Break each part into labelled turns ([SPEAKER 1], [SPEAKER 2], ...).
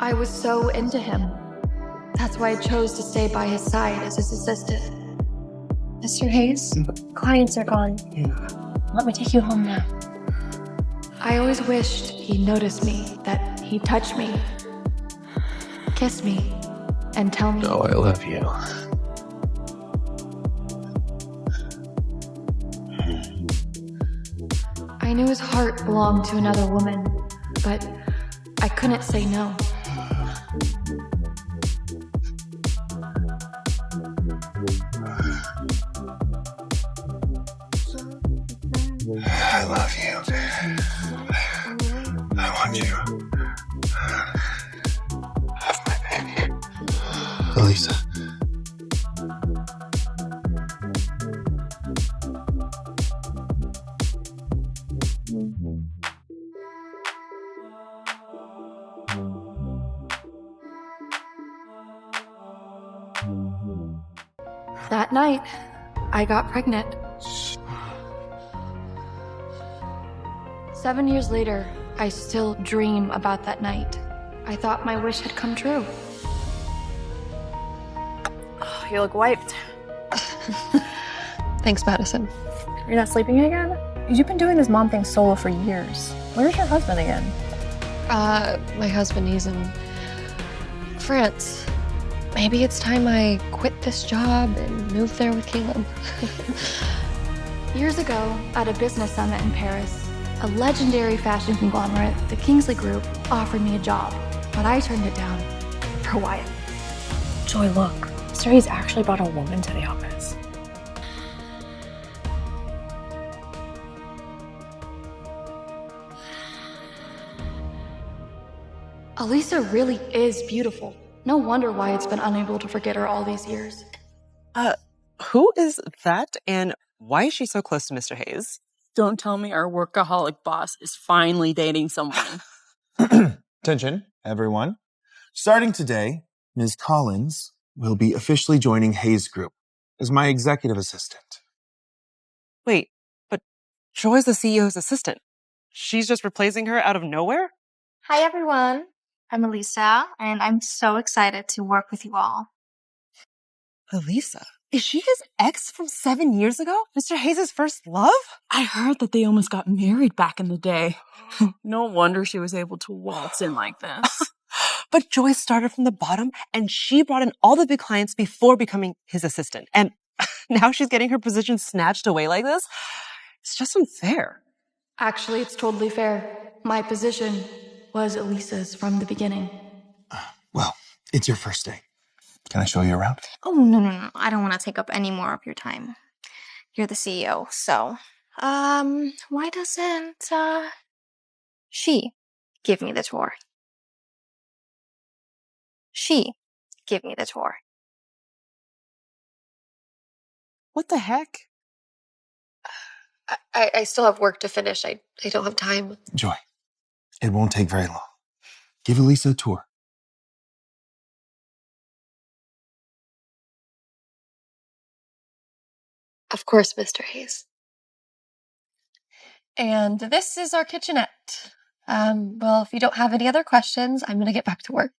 [SPEAKER 1] I was so into him. That's why I chose to stay by his side as his assistant.
[SPEAKER 2] Mr. Hayes, clients are gone. Let me take you home now.
[SPEAKER 1] I always wished he'd notice me, that he'd touch me, kiss me, and tell me.
[SPEAKER 3] Oh, I love you.
[SPEAKER 1] I knew his heart belonged to another woman, but I couldn't say no.
[SPEAKER 3] I love you. I want you. Have my baby. Alyssa.
[SPEAKER 1] That night, I got pregnant. 7 years later, I still dream about that night. I thought my wish had come true.
[SPEAKER 2] Oh, you look wiped.
[SPEAKER 4] Thanks, Madison.
[SPEAKER 2] You're not sleeping again? You've been doing this mom thing solo for years. Where's your husband again?
[SPEAKER 4] My husband, he's in France. Maybe it's time I quit this job and move there with Caleb.
[SPEAKER 1] Years ago, at a business summit in Paris, a legendary fashion conglomerate, the Kingsley Group, offered me a job, but I turned it down for Wyatt.
[SPEAKER 2] Joy, look. Mr. Hayes actually brought a woman to the office.
[SPEAKER 1] Alyssa really is beautiful. No wonder Wyatt's been unable to forget her all these years.
[SPEAKER 5] Who is that, and why is she so close to Mr. Hayes?
[SPEAKER 6] Don't tell me our workaholic boss is finally dating someone.
[SPEAKER 7] Attention, everyone. Starting today, Ms. Collins will be officially joining Hayes Group as my executive assistant.
[SPEAKER 5] Wait, but Joy's the CEO's assistant. She's just replacing her out of nowhere?
[SPEAKER 8] Hi, everyone. I'm Alyssa, and I'm so excited to work with you all.
[SPEAKER 5] Alyssa? Is she his ex from 7 years ago? Mr. Hayes' first love?
[SPEAKER 6] I heard that they almost got married back in the day. No wonder she was able to waltz in like this.
[SPEAKER 5] But Joy started from the bottom, and she brought in all the big clients before becoming his assistant. And now she's getting her position snatched away like this? It's just unfair.
[SPEAKER 1] Actually, it's totally fair. My position was Alyssa's from the beginning.
[SPEAKER 7] Well, it's your first day. Can I show you around?
[SPEAKER 8] Oh, no. I don't want to take up any more of your time. You're the CEO, so, why doesn't, she give me the tour? She give me the tour.
[SPEAKER 5] What the heck?
[SPEAKER 4] I still have work to finish. I don't have time.
[SPEAKER 7] Joy, it won't take very long. Give Alyssa a tour.
[SPEAKER 4] Of course, Mr. Hayes.
[SPEAKER 2] And this is our kitchenette. Well, if you don't have any other questions, I'm gonna get back to work.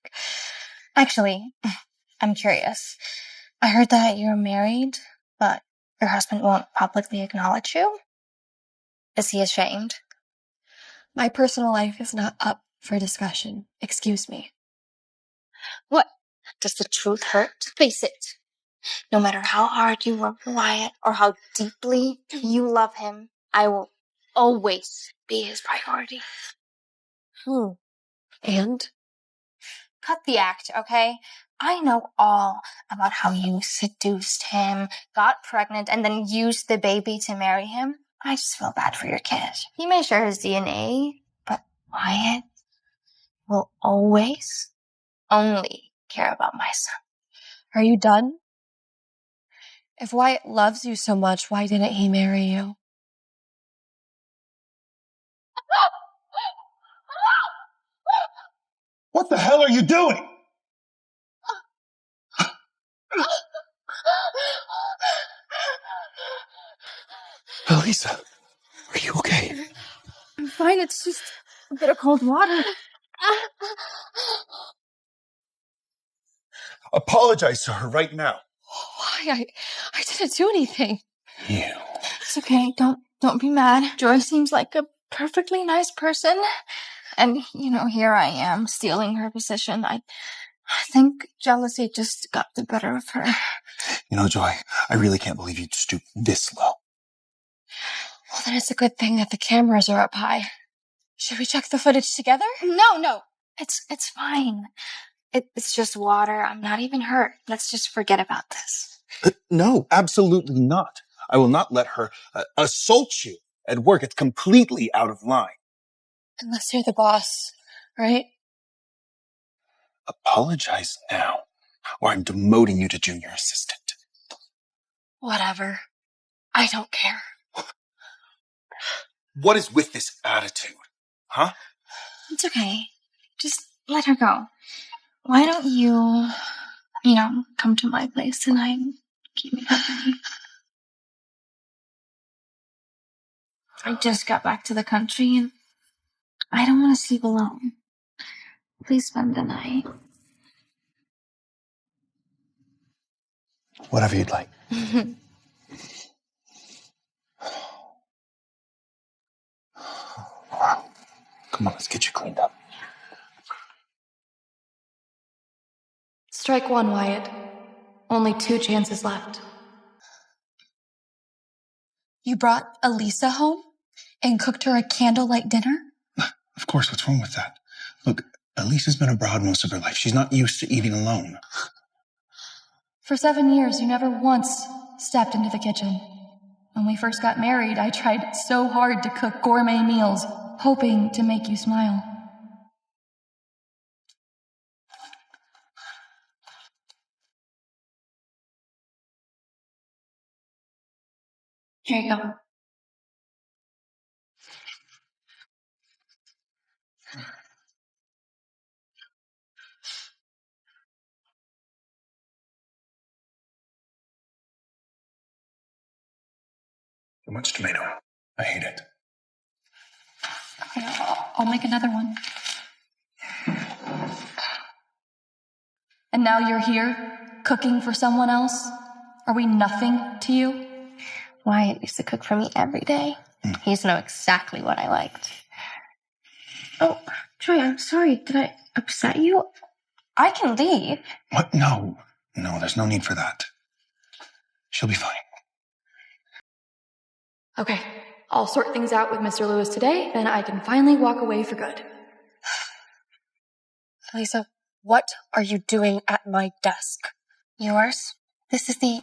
[SPEAKER 8] Actually, I'm curious. I heard that you're married, but your husband won't publicly acknowledge you. Is he ashamed?
[SPEAKER 2] My personal life is not up for discussion. Excuse me.
[SPEAKER 8] What? Does the truth hurt? Face it. No matter how hard you work for Wyatt or how deeply you love him, I will always be his priority.
[SPEAKER 4] And?
[SPEAKER 8] Cut the act, okay? I know all about how you seduced him, got pregnant, and then used the baby to marry him. I just feel bad for your kid. He may share his DNA, but Wyatt will always only care about my son.
[SPEAKER 2] Are you done? If Wyatt loves you so much, why didn't he marry you?
[SPEAKER 9] What the hell are you doing?
[SPEAKER 3] Alyssa, are you okay?
[SPEAKER 6] I'm fine, it's just a bit of cold water.
[SPEAKER 7] Apologize to her right now.
[SPEAKER 4] Why? I didn't do anything.
[SPEAKER 7] You.
[SPEAKER 1] It's okay. Don't be mad. Joy seems like a perfectly nice person. And, here I am stealing her position. I think jealousy just got the better of her.
[SPEAKER 7] Joy, I really can't believe you'd stoop this low.
[SPEAKER 4] Well, then it's a good thing that the cameras are up high. Should we check the footage together?
[SPEAKER 1] No. It's fine. It's just water. I'm not even hurt. Let's just forget about this.
[SPEAKER 7] No, absolutely not. I will not let her assault you at work. It's completely out of line.
[SPEAKER 4] Unless you're the boss, right?
[SPEAKER 7] Apologize now, or I'm demoting you to junior assistant.
[SPEAKER 4] Whatever. I don't care.
[SPEAKER 7] What is with this attitude? Huh?
[SPEAKER 1] It's okay. Just let her go. Why don't you, come to my place tonight and keep me company? I just got back to the country and I don't want to sleep alone. Please spend the night.
[SPEAKER 7] Whatever you'd like. Wow. Come on, let's get you cleaned up.
[SPEAKER 1] Strike one, Wyatt. Only 2 chances left.
[SPEAKER 2] You brought Alyssa home and cooked her a candlelight dinner?
[SPEAKER 3] Of course, what's wrong with that? Look, Alyssa's been abroad most of her life. She's not used to eating alone.
[SPEAKER 1] For 7 years, you never once stepped into the kitchen. When we first got married, I tried so hard to cook gourmet meals, hoping to make you smile. Here you go.
[SPEAKER 3] Too much tomato. I hate it.
[SPEAKER 1] Okay, I'll make another one. And now you're here, cooking for someone else? Are we nothing to you?
[SPEAKER 8] Wyatt used to cook for me every day. He used to know exactly what I liked. Oh, Joy, I'm sorry. Did I upset you? I can leave.
[SPEAKER 3] What? No, there's no need for that. She'll be fine.
[SPEAKER 1] Okay, I'll sort things out with Mr. Lewis today, then I can finally walk away for good.
[SPEAKER 2] Alyssa, what are you doing at my desk?
[SPEAKER 8] Yours? This is the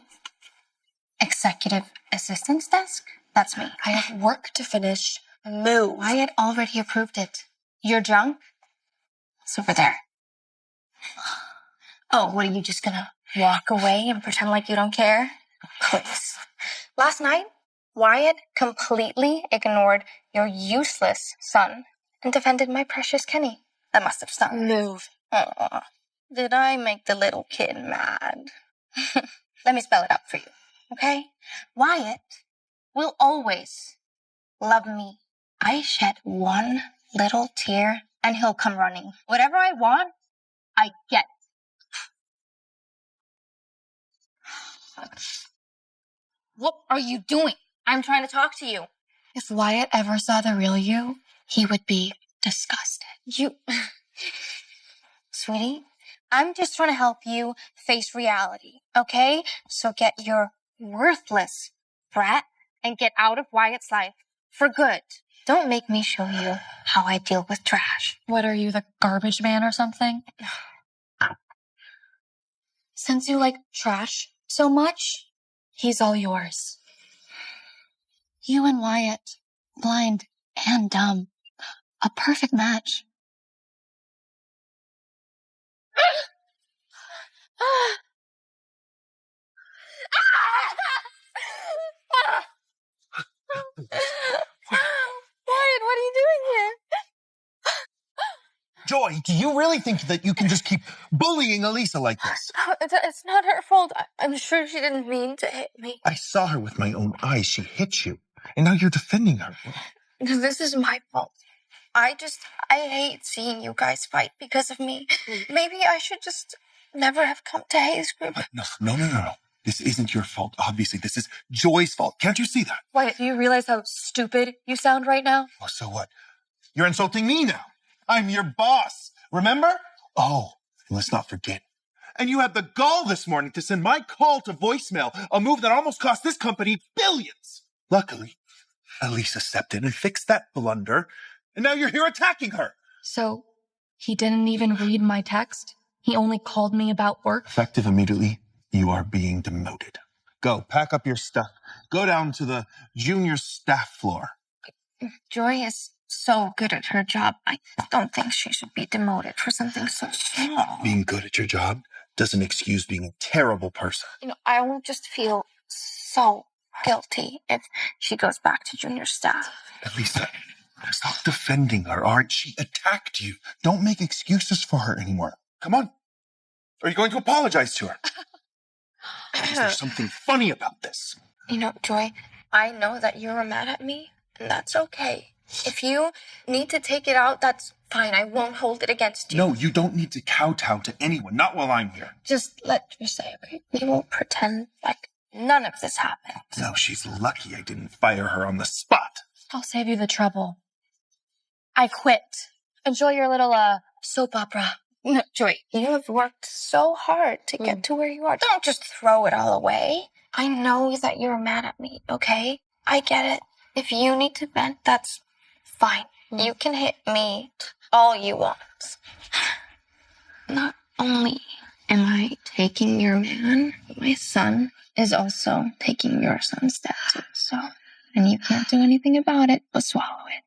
[SPEAKER 8] executive assistant's desk? That's me.
[SPEAKER 2] I have work to finish. Move.
[SPEAKER 8] Wyatt already approved it. Your junk? It's over there. Oh, what, are you just gonna walk away and pretend like you don't care? Please. Last night, Wyatt completely ignored your useless son and defended my precious Kenny. That must have stung.
[SPEAKER 2] Move.
[SPEAKER 8] Oh, did I make the little kid mad? Let me spell it out for you, okay? Wyatt will always love me. I shed one little tear and he'll come running. Whatever I want, I get it. What are you doing? I'm trying to talk to you.
[SPEAKER 2] If Wyatt ever saw the real you,
[SPEAKER 8] He would be disgusted. Sweetie, I'm just trying to help you face reality, okay? So get your worthless brat and get out of Wyatt's life for good. Don't make me show you how I deal with trash.
[SPEAKER 2] what are you, the garbage man or something? Since you like trash so much, he's all yours. You and Wyatt, blind and dumb. A perfect match.
[SPEAKER 8] Wyatt, what are you doing here?
[SPEAKER 7] Joy, do you really think that you can just keep bullying Alyssa like this?
[SPEAKER 8] It's not her fault. I'm sure she didn't mean to hit me.
[SPEAKER 7] I saw her with my own eyes. She hit you. And now you're defending her.
[SPEAKER 8] This is my fault. I hate seeing you guys fight because of me. Maybe I should just never have come to Hayes Group.
[SPEAKER 7] No. This isn't your fault. Obviously, this is Joy's fault. Can't you see that?
[SPEAKER 2] Wyatt, do you realize how stupid you sound right now?
[SPEAKER 7] Oh, so what? You're insulting me now. I'm your boss. Remember? Oh, let's not forget. And you had the gall this morning to send my call to voicemail, a move that almost cost this company billions. Luckily, Alyssa stepped in and fixed that blunder, and now you're here attacking her.
[SPEAKER 2] So, he didn't even read my text? He only called me about work?
[SPEAKER 7] Effective immediately, you are being demoted. Go, pack up your stuff. Go down to the junior staff floor.
[SPEAKER 8] Joy is so good at her job. I don't think she should be demoted for something so small.
[SPEAKER 7] Being good at your job doesn't excuse being a terrible person.
[SPEAKER 8] I will just feel so guilty if she goes back to junior staff.
[SPEAKER 7] Alyssa, stop defending her, all right? She attacked you. Don't make excuses for her anymore. Come on. Are you going to apologize to her? Is there something funny about this?
[SPEAKER 8] Joy, I know that you were mad at me, and that's okay. If you need to take it out, that's fine. I won't hold it against you.
[SPEAKER 7] No, you don't need to kowtow to anyone, not while I'm here.
[SPEAKER 8] Just let me say, okay? We won't pretend like none of this happened.
[SPEAKER 7] No, she's lucky I didn't fire her on the spot.
[SPEAKER 2] I'll save you the trouble. I quit. Enjoy your little, soap opera.
[SPEAKER 8] No, Joy, you have worked so hard to get to where you are. Don't just throw it all away. I know that you're mad at me, okay? I get it. If you need to vent, that's fine. You can hit me all you want. Not only am I taking your man, my son is also taking your son's dad too. So, and you can't do anything about it but swallow it.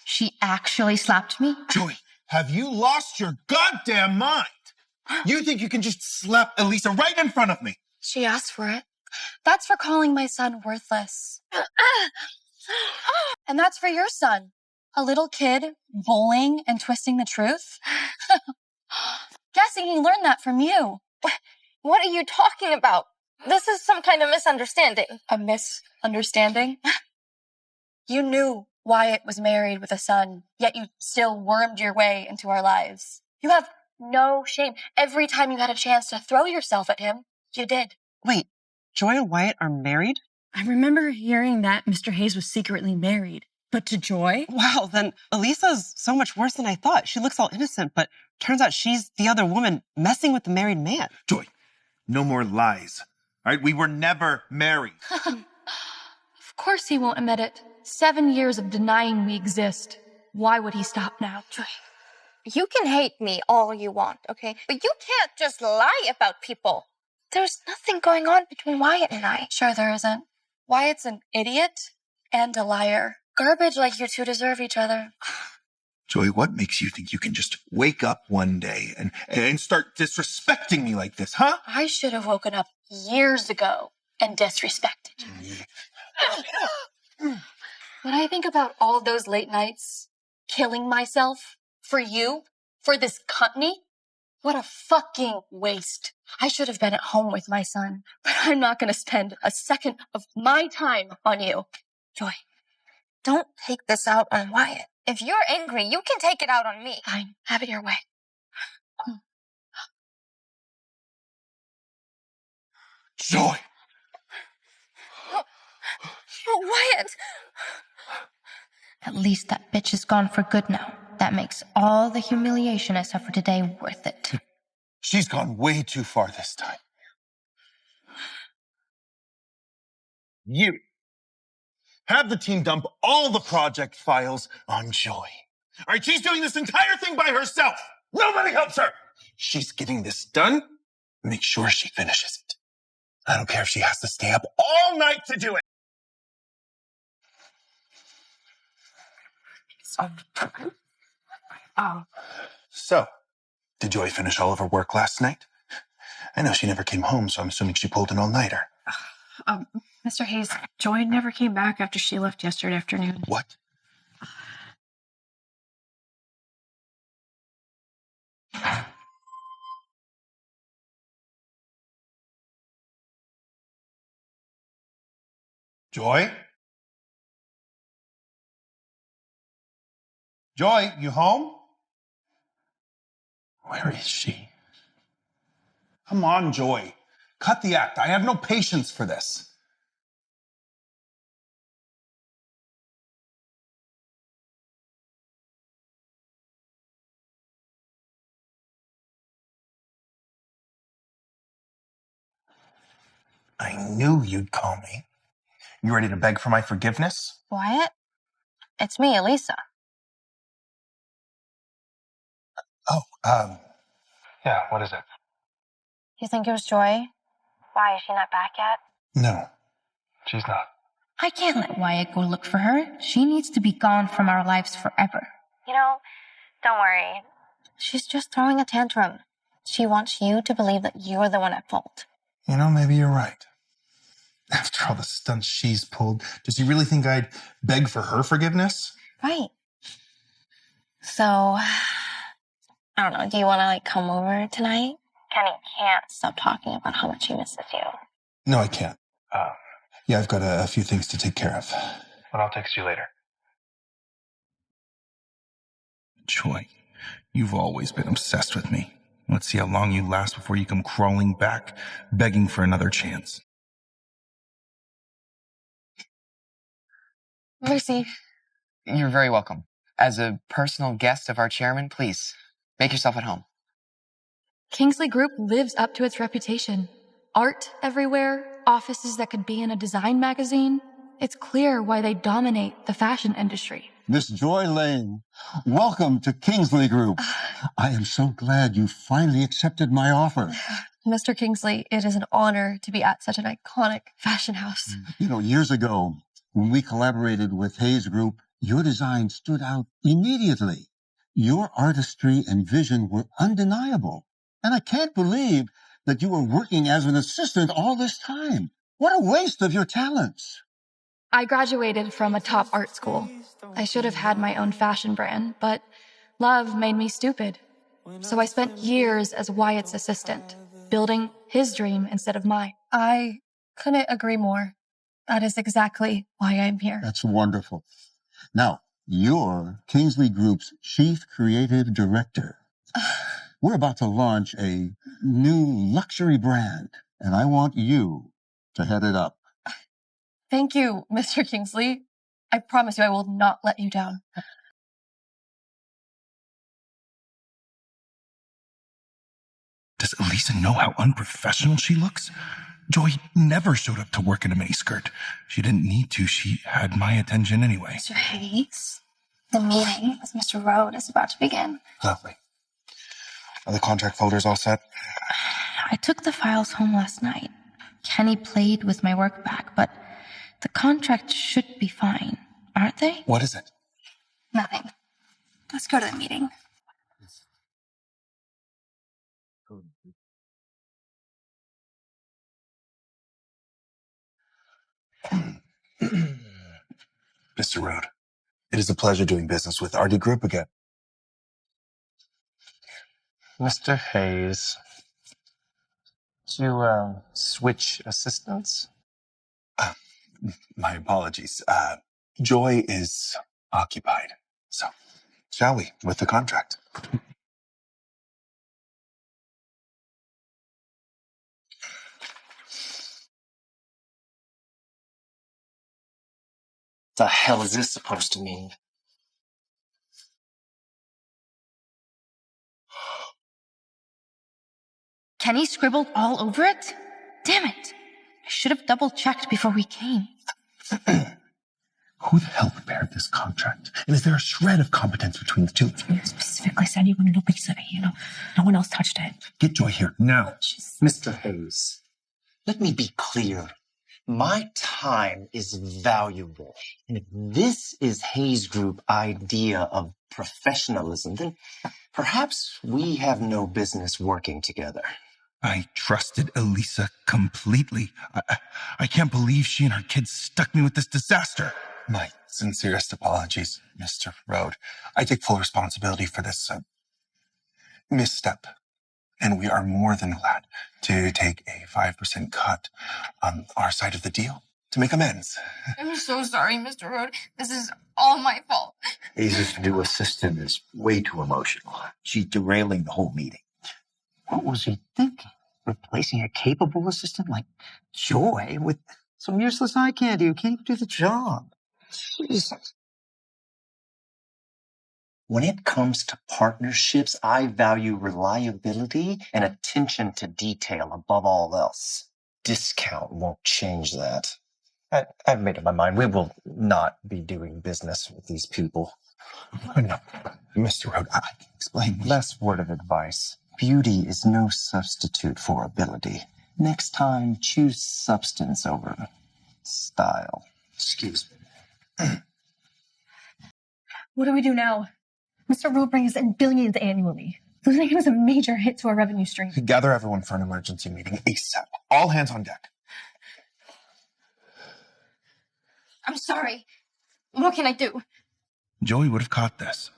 [SPEAKER 2] She actually slapped me?
[SPEAKER 7] Joy, have you lost your goddamn mind? You think you can just slap Alyssa right in front of me?
[SPEAKER 2] She asked for it. That's for calling my son worthless. And that's for your son. A little kid bullying and twisting the truth? Guessing he learned that from you.
[SPEAKER 8] What are you talking about? This is some kind of misunderstanding.
[SPEAKER 2] A misunderstanding? You knew Wyatt was married with a son, yet you still wormed your way into our lives. You have no shame. Every time you had a chance to throw yourself at him, you did.
[SPEAKER 5] Wait, Joy and Wyatt are married?
[SPEAKER 6] I remember hearing that Mr. Hayes was secretly married. But to Joy?
[SPEAKER 5] Wow, then Alyssa's so much worse than I thought. She looks all innocent, but turns out she's the other woman messing with the married man.
[SPEAKER 7] Joy, no more lies. All right, we were never married.
[SPEAKER 2] Of course he won't admit it. 7 years of denying we exist. Why would he stop now?
[SPEAKER 8] Joy, you can hate me all you want, okay? But you can't just lie about people. There's nothing going on between Wyatt and I.
[SPEAKER 2] Sure there isn't. Wyatt's an idiot and a liar. Garbage like you two deserve each other.
[SPEAKER 7] Joy, what makes you think you can just wake up one day and start disrespecting me like this, huh?
[SPEAKER 2] I should have woken up years ago and disrespected you. When I think about all those late nights, killing myself for you, for this company, what a fucking waste. I should have been at home with my son, but I'm not going to spend a second of my time on you.
[SPEAKER 8] Joy, don't take this out on Wyatt. If you're angry, you can take it out on me.
[SPEAKER 2] Fine, have it your way.
[SPEAKER 7] Joy!
[SPEAKER 8] Oh, Wyatt!
[SPEAKER 1] At least that bitch is gone for good now. That makes all the humiliation I suffered today worth it.
[SPEAKER 7] She's gone way too far this time. You have the team dump all the project files on Joy. All right, she's doing this entire thing by herself. Nobody helps her. She's getting this done. Make sure she finishes it. I don't care if she has to stay up all night to do it. So, did Joy finish all of her work last night? I know she never came home, so I'm assuming she pulled an all-nighter.
[SPEAKER 6] Mr. Hayes, Joy never came back after she left yesterday afternoon.
[SPEAKER 7] What? Joy? Joy, you home?
[SPEAKER 3] Where is she?
[SPEAKER 7] Come on, Joy. Cut the act. I have no patience for this. I knew you'd call me. You ready to beg for my forgiveness?
[SPEAKER 2] Wyatt? It's me, Alyssa.
[SPEAKER 7] Oh, yeah, what is it?
[SPEAKER 2] You think it was Joy? Why, is she not back yet?
[SPEAKER 7] No, she's not.
[SPEAKER 8] I can't let Wyatt go look for her. She needs to be gone from our lives forever.
[SPEAKER 2] You know, don't worry. She's just throwing a tantrum. She wants you to believe that you're the one at fault.
[SPEAKER 7] You know, maybe you're right. After all the stunts she's pulled, does he really think I'd beg for her forgiveness?
[SPEAKER 2] Right. So, I don't know, do you want to, come over tonight? Kenny can't stop talking about how much he misses you.
[SPEAKER 7] No, I can't. Yeah, I've got a few things to take care of. But I'll text you later. Joy, you've always been obsessed with me. Let's see how long you last before you come crawling back, begging for another chance.
[SPEAKER 2] Mercy.
[SPEAKER 10] You're very welcome. As a personal guest of our chairman, please, make yourself at home.
[SPEAKER 1] Kingsley Group lives up to its reputation. Art everywhere, offices that could be in a design magazine. It's clear why they dominate the fashion industry.
[SPEAKER 9] Miss Joy Lane, welcome to Kingsley Group. I am so glad you finally accepted my offer.
[SPEAKER 2] Mr. Kingsley, it is an honor to be at such an iconic fashion house.
[SPEAKER 9] You know, years ago, when we collaborated with Hayes Group, your design stood out immediately. Your artistry and vision were undeniable. And I can't believe that you were working as an assistant all this time. What a waste of your talents.
[SPEAKER 1] I graduated from a top art school. I should have had my own fashion brand, but love made me stupid. So I spent years as Wyatt's assistant, building his dream instead of mine.
[SPEAKER 2] I couldn't agree more. That is exactly why I'm here.
[SPEAKER 9] That's wonderful. Now, you're Kingsley Group's Chief Creative Director. We're about to launch a new luxury brand, and I want you to head it up.
[SPEAKER 2] Thank you, Mr. Kingsley. I promise you I will not let you down.
[SPEAKER 3] Does Alyssa know how unprofessional she looks? Joy never showed up to work in a miniskirt. She didn't need to. She had my attention anyway.
[SPEAKER 8] Mr. Hayes, the meeting with Mr. Rode is about to begin.
[SPEAKER 7] Lovely. Are the contract folders all set?
[SPEAKER 8] I took the files home last night. Kenny played with my work back, but the contracts should be fine, aren't they?
[SPEAKER 7] What is it?
[SPEAKER 8] Nothing. Let's go to the meeting.
[SPEAKER 7] Mr. Rode, it is a pleasure doing business with RD Group again.
[SPEAKER 11] Mr. Hayes, did you switch assistants?
[SPEAKER 7] My apologies. Joy is occupied. So, shall we, with the contract?
[SPEAKER 11] The hell is this supposed to mean?
[SPEAKER 8] Kenny scribbled all over it? Damn it. I should have double-checked before we came.
[SPEAKER 3] Who the hell prepared this contract? And is there a shred of competence between the two of you?
[SPEAKER 12] You specifically said you wanted a piece of it, No one else touched it.
[SPEAKER 3] Get Joy here now.
[SPEAKER 11] Mr. Hayes, let me be clear. My time is valuable. And if this is Hayes Group idea of professionalism, then perhaps we have no business working together.
[SPEAKER 3] I trusted Alyssa completely. I can't believe she and her kids stuck me with this disaster.
[SPEAKER 7] My sincerest apologies, Mr. Rode. I take full responsibility for this misstep. And we are more than glad to take a 5% cut on our side of the deal to make amends.
[SPEAKER 8] I'm so sorry, Mr. Rode. This is all my fault.
[SPEAKER 13] Hayes' new assistant is way too emotional. She's derailing the whole meeting.
[SPEAKER 11] What was he thinking? Replacing a capable assistant like Joy with some useless eye candy who can't even do the job. Jesus. When it comes to partnerships, I value reliability and attention to detail above all else. Discount won't change that. I've made up my mind. We will not be doing business with these people.
[SPEAKER 3] No, Mr. Road, I can explain.
[SPEAKER 11] Last word of advice. Beauty is no substitute for ability. Next time, choose substance over style. Excuse me.
[SPEAKER 12] What do we do now? Mr. Rowe brings in billions annually. Losing him is a major hit to our revenue stream.
[SPEAKER 7] Gather everyone for an emergency meeting ASAP. All hands on deck.
[SPEAKER 1] I'm sorry. What can I do?
[SPEAKER 3] Joy would have caught this.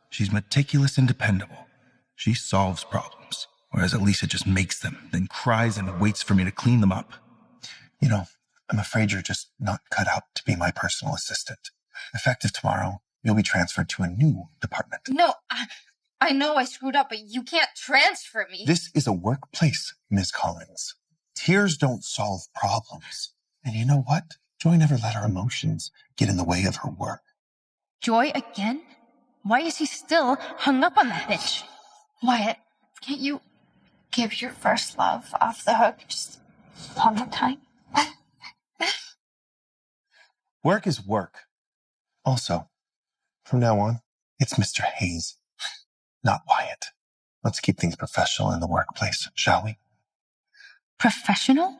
[SPEAKER 3] She's meticulous and dependable. She solves problems, whereas Alyssa just makes them, then cries and waits for me to clean them up.
[SPEAKER 7] You know, I'm afraid you're just not cut out to be my personal assistant. Effective tomorrow, you'll be transferred to a new department.
[SPEAKER 1] No, I know I screwed up, but you can't transfer me.
[SPEAKER 7] This is a workplace, Ms. Collins. Tears don't solve problems. And you know what? Joy never let her emotions get in the way of her work.
[SPEAKER 1] Joy again? Why is he still hung up on that bitch? Wyatt, can't you give your first love off the hook just one more time?
[SPEAKER 7] Work is work. Also, from now on, it's Mr. Hayes, not Wyatt. Let's keep things professional in the workplace, shall we?
[SPEAKER 1] Professional?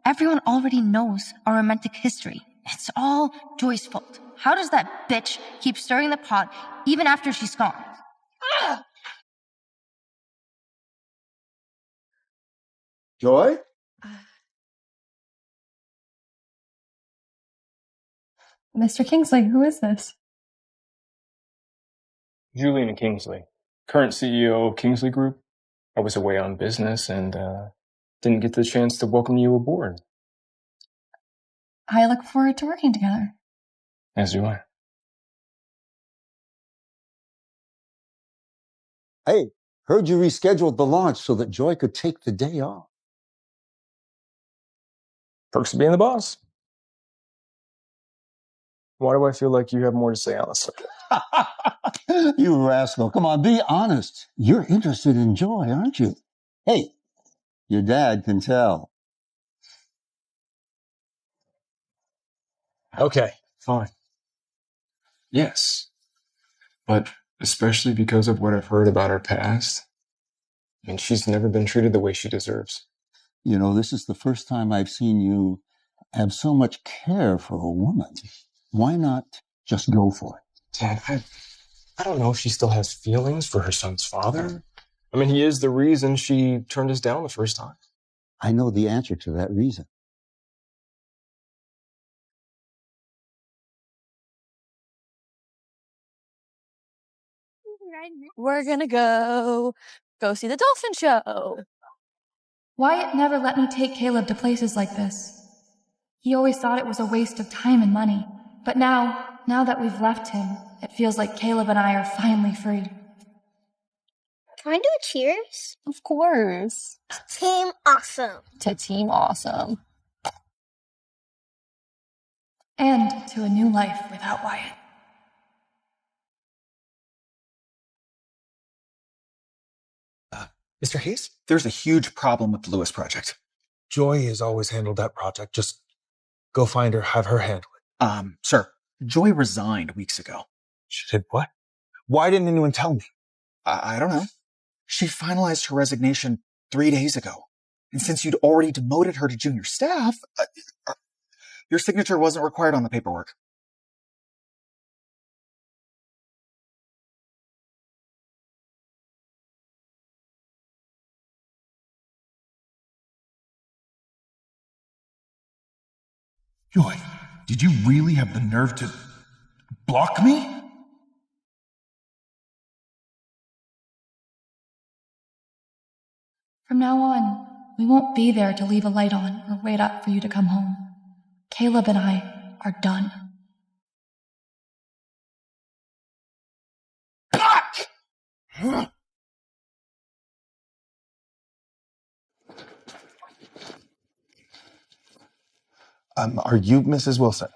[SPEAKER 1] Everyone already knows our romantic history. It's all Joy's fault. How does that bitch keep stirring the pot even after she's gone?
[SPEAKER 13] Joy?
[SPEAKER 12] Mr. Kingsley, who is this?
[SPEAKER 14] Julian Kingsley, current CEO of Kingsley Group. I was away on business and didn't get the chance to welcome you aboard.
[SPEAKER 12] I look forward to working together.
[SPEAKER 14] As do I.
[SPEAKER 9] Hey, heard you rescheduled the launch so that Joy could take the day off.
[SPEAKER 14] Perks of being the boss. Why do I feel like you have more to say on the subject?
[SPEAKER 9] You rascal. Come on, be honest. You're interested in Joy, aren't you? Hey, your dad can tell.
[SPEAKER 14] Okay, fine. Yes. But especially because of what I've heard about her past, I mean, she's never been treated the way she deserves.
[SPEAKER 9] You know, this is the first time I've seen you have so much care for a woman. Why not just go for it?
[SPEAKER 14] Dad, I don't know if she still has feelings for her son's father. I mean, he is the reason she turned us down the first time.
[SPEAKER 9] I know the answer to that reason.
[SPEAKER 4] We're gonna go see the dolphin show.
[SPEAKER 12] Wyatt never let me take Caleb to places like this. He always thought it was a waste of time and money. But now that we've left him, it feels like Caleb and I are finally free.
[SPEAKER 15] Can I do a cheers?
[SPEAKER 4] Of course.
[SPEAKER 15] Team Awesome.
[SPEAKER 4] To Team Awesome.
[SPEAKER 12] And to a new life without Wyatt.
[SPEAKER 16] Mr. Hayes, there's a huge problem with the Lewis project.
[SPEAKER 3] Joy has always handled that project. Just go find her, have her handle it.
[SPEAKER 16] Sir, Joy resigned weeks ago.
[SPEAKER 3] She did what? Why didn't anyone tell me?
[SPEAKER 16] I don't know. She finalized her resignation 3 days ago. And since you'd already demoted her to junior staff, your signature wasn't required on the paperwork.
[SPEAKER 3] Joy, did you really have the nerve to block me?
[SPEAKER 12] From now on, we won't be there to leave a light on or wait up for you to come home. Caleb and I are done.
[SPEAKER 3] Fuck!
[SPEAKER 7] Are you Mrs. Wilson?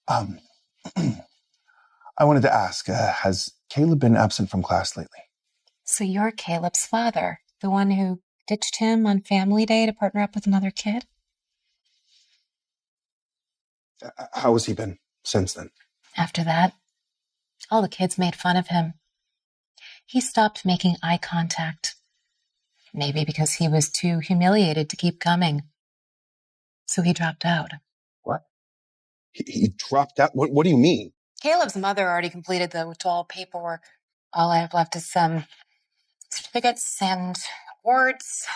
[SPEAKER 7] I wanted to ask, has Caleb been absent from class lately?
[SPEAKER 17] So you're Caleb's father, the one who ditched him on family day to partner up with another kid?
[SPEAKER 7] How has he been since then?
[SPEAKER 17] After that, all the kids made fun of him. He stopped making eye contact. Maybe because he was too humiliated to keep coming. So he dropped out.
[SPEAKER 7] What? He dropped out? What do you mean?
[SPEAKER 17] Caleb's mother already completed the withdrawal paperwork. All I have left is some certificates and awards.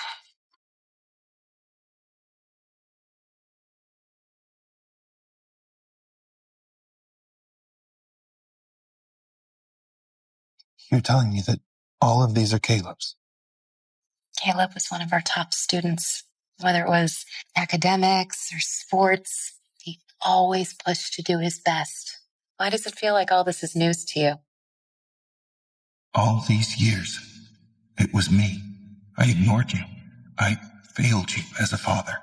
[SPEAKER 3] You're telling me that all of these are Caleb's?
[SPEAKER 17] Caleb was one of our top students. Whether it was academics or sports, he always pushed to do his best. Why does it feel like all this is news to you?
[SPEAKER 3] All these years, it was me. I ignored you. I failed you as a father.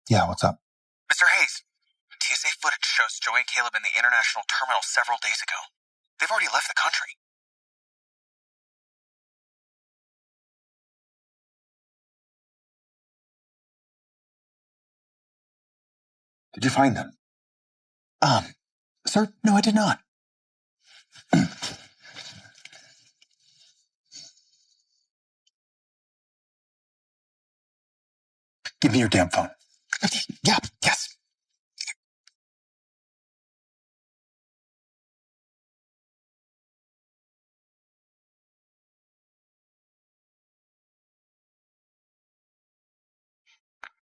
[SPEAKER 3] Yeah, what's up?
[SPEAKER 18] Mr. Hayes, TSA footage shows Joey and Caleb in the international terminal several days ago. They've already left the country.
[SPEAKER 7] Did you find them? Sir, no, I did not. Give me your damn phone. Yeah, yes.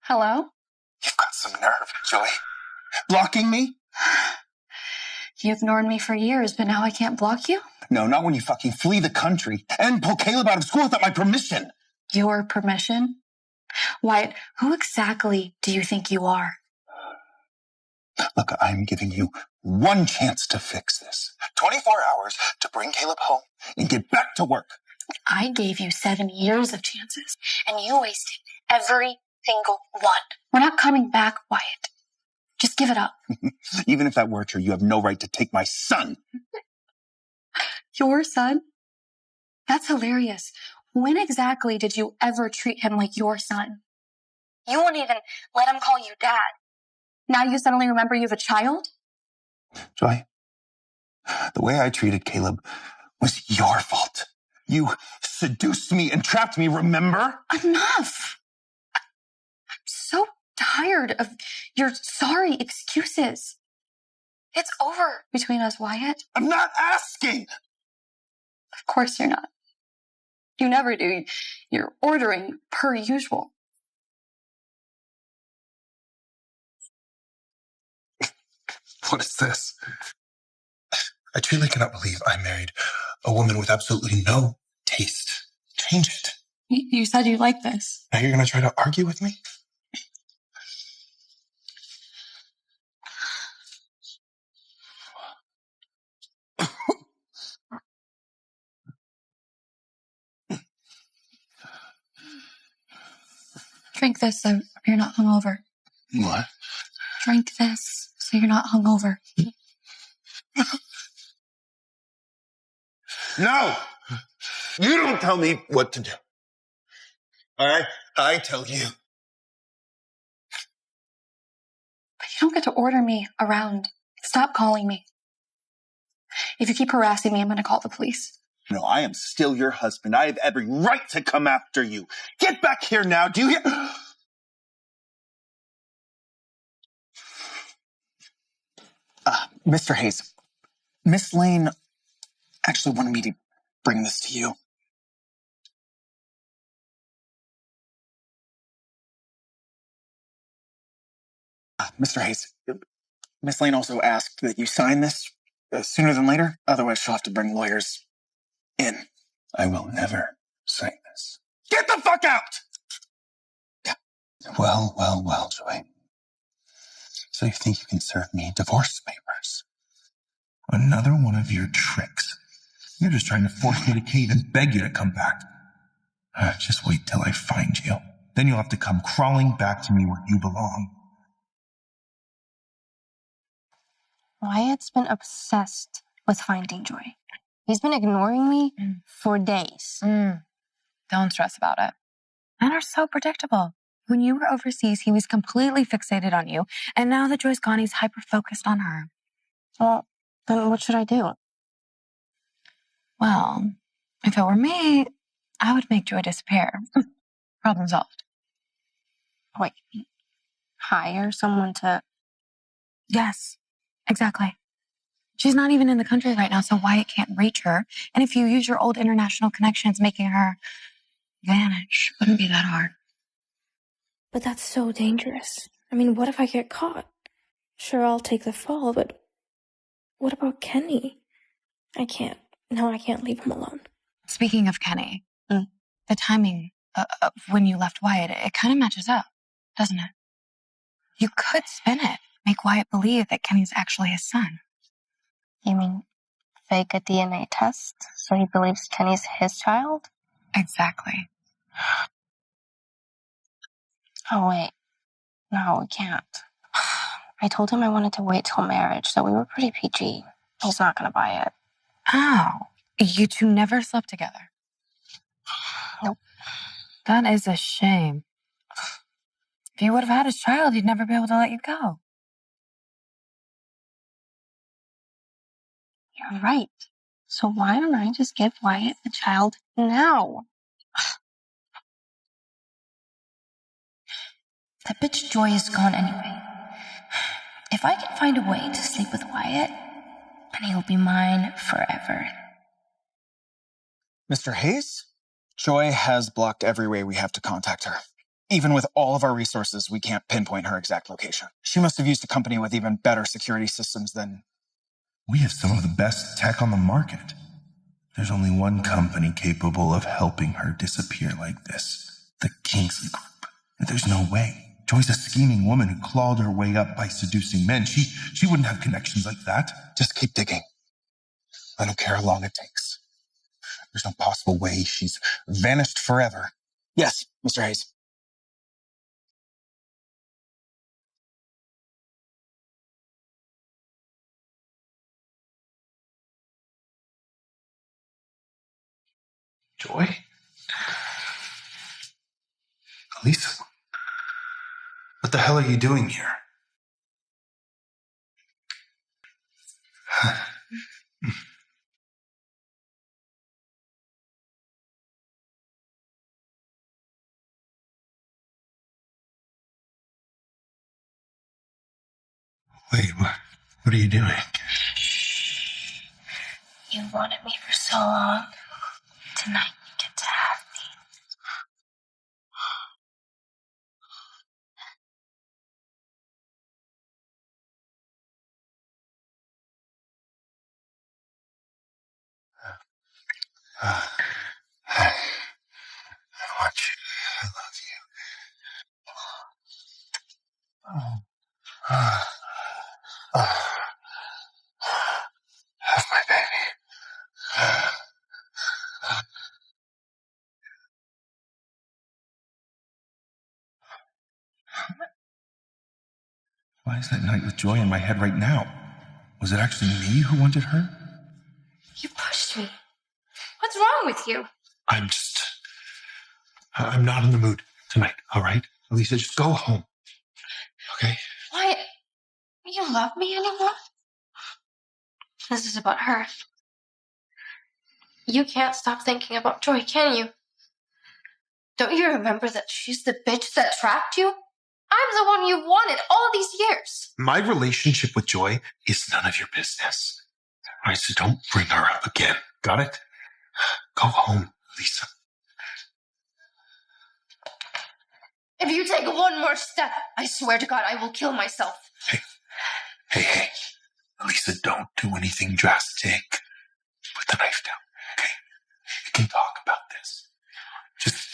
[SPEAKER 2] Hello?
[SPEAKER 7] You've got some nerve, Joey. Blocking me?
[SPEAKER 2] You ignored me for years, but now I can't block you?
[SPEAKER 7] No, not when you fucking flee the country and pull Caleb out of school without my permission.
[SPEAKER 2] Your permission? Wyatt, who exactly do you think you are?
[SPEAKER 7] Look, I'm giving you one chance to fix this. 24 hours to bring Caleb home and get back to work.
[SPEAKER 2] I gave you 7 years of chances, and you wasted every single one. We're not coming back, Wyatt. Just give it up.
[SPEAKER 7] Even if that were true, you have no right to take my son.
[SPEAKER 2] Your son? That's hilarious. When exactly did you ever treat him like your son? You wouldn't even let him call you dad. Now you suddenly remember you have a child?
[SPEAKER 7] Joy, the way I treated Caleb was your fault. You seduced me and trapped me, remember?
[SPEAKER 2] Enough. I'm so tired of your sorry excuses. It's over between us, Wyatt.
[SPEAKER 7] I'm not asking.
[SPEAKER 2] Of course you're not. You never do. You're ordering per usual.
[SPEAKER 3] What is this? I truly cannot believe I married a woman with absolutely no taste. Change it.
[SPEAKER 2] You said you liked this.
[SPEAKER 3] Now you're going to try to argue with me?
[SPEAKER 2] Drink this so you're not hungover.
[SPEAKER 3] What?
[SPEAKER 2] Drink this so you're not hungover.
[SPEAKER 7] No! You don't tell me what to do. All right? I tell you.
[SPEAKER 2] But you don't get to order me around. Stop calling me. If you keep harassing me, I'm going to call the police.
[SPEAKER 7] No, I am still your husband. I have every right to come after you. Get back here now. Do you hear?
[SPEAKER 16] Mr. Hayes, Miss Lane actually wanted me to bring this to you. Mr. Hayes, Miss Lane also asked that you sign this sooner than later. Otherwise, she'll have to bring lawyers in.
[SPEAKER 3] I will never sign this.
[SPEAKER 7] Get the fuck out!
[SPEAKER 3] Well, Joy. So you think you can serve me divorce papers? Another one of your tricks. You're just trying to force me to cave and beg you to come back. Just wait till I find you. Then you'll have to come crawling back to me where you belong.
[SPEAKER 8] Wyatt's been obsessed with finding Joy. He's been ignoring me for days.
[SPEAKER 17] Don't stress about it. Men are so predictable. When you were overseas, he was completely fixated on you. And now that Joy's gone, he's hyper-focused on her.
[SPEAKER 8] Well, then what should I do?
[SPEAKER 17] Well, if it were me, I would make Joy disappear. Problem solved.
[SPEAKER 8] Wait, hire someone to...
[SPEAKER 17] Yes, exactly. She's not even in the country right now, so Wyatt can't reach her. And if you use your old international connections, making her vanish wouldn't be that hard.
[SPEAKER 12] But that's so dangerous. I mean, what if I get caught? Sure, I'll take the fall, but what about Kenny? I can't leave him alone.
[SPEAKER 17] Speaking of Kenny, the timing of when you left Wyatt, it kind of matches up, doesn't it? You could spin it, make Wyatt believe that Kenny's actually his son.
[SPEAKER 8] You mean fake a DNA test so he believes Kenny's his child?
[SPEAKER 17] Exactly.
[SPEAKER 8] Oh, wait. No, we can't. I told him I wanted to wait till marriage, so we were pretty PG. He's not gonna buy it.
[SPEAKER 17] Oh, you two never slept together?
[SPEAKER 8] Nope.
[SPEAKER 17] That is a shame. If you would have had his child, he'd never be able to let you go.
[SPEAKER 8] You're right. So why don't I just give Wyatt the child now?
[SPEAKER 1] That bitch Joy is gone anyway. If I can find a way to sleep with Wyatt, then he'll be mine forever.
[SPEAKER 16] Mr. Hayes? Joy has blocked every way we have to contact her. Even with all of our resources, we can't pinpoint her exact location. She must have used a company with even better security systems than...
[SPEAKER 3] We have some of the best tech on the market. There's only one company capable of helping her disappear like this. The Kingsley Group. There's no way. Joy's a scheming woman who clawed her way up by seducing men. She wouldn't have connections like that.
[SPEAKER 16] Just keep digging. I don't care how long it takes. There's no possible way she's vanished forever. Yes, Mr. Hayes.
[SPEAKER 3] Joy? Alyssa? What the hell are you doing here? Wait, what are you doing?
[SPEAKER 1] You wanted me for so long. Tonight you get to have me.
[SPEAKER 3] I want you. I love you. Have my baby. Why is that night with Joy in my head right now? Was it actually me who wanted her?
[SPEAKER 12] You pushed me. What's wrong with you?
[SPEAKER 3] I'm not in the mood tonight, all right? Alyssa, just go home. Okay?
[SPEAKER 12] Wyatt, you love me anymore? This is about her. You can't stop thinking about Joy, can you? Don't you remember that she's the bitch that trapped you? I'm the one you wanted all these years.
[SPEAKER 3] My relationship with Joy is none of your business. All right, so don't bring her up again. Got it? Go home, Lisa.
[SPEAKER 12] If you take one more step, I swear to God, I will kill myself.
[SPEAKER 3] Hey. Lisa, don't do anything drastic. Put the knife down, okay? We can talk about this. Just,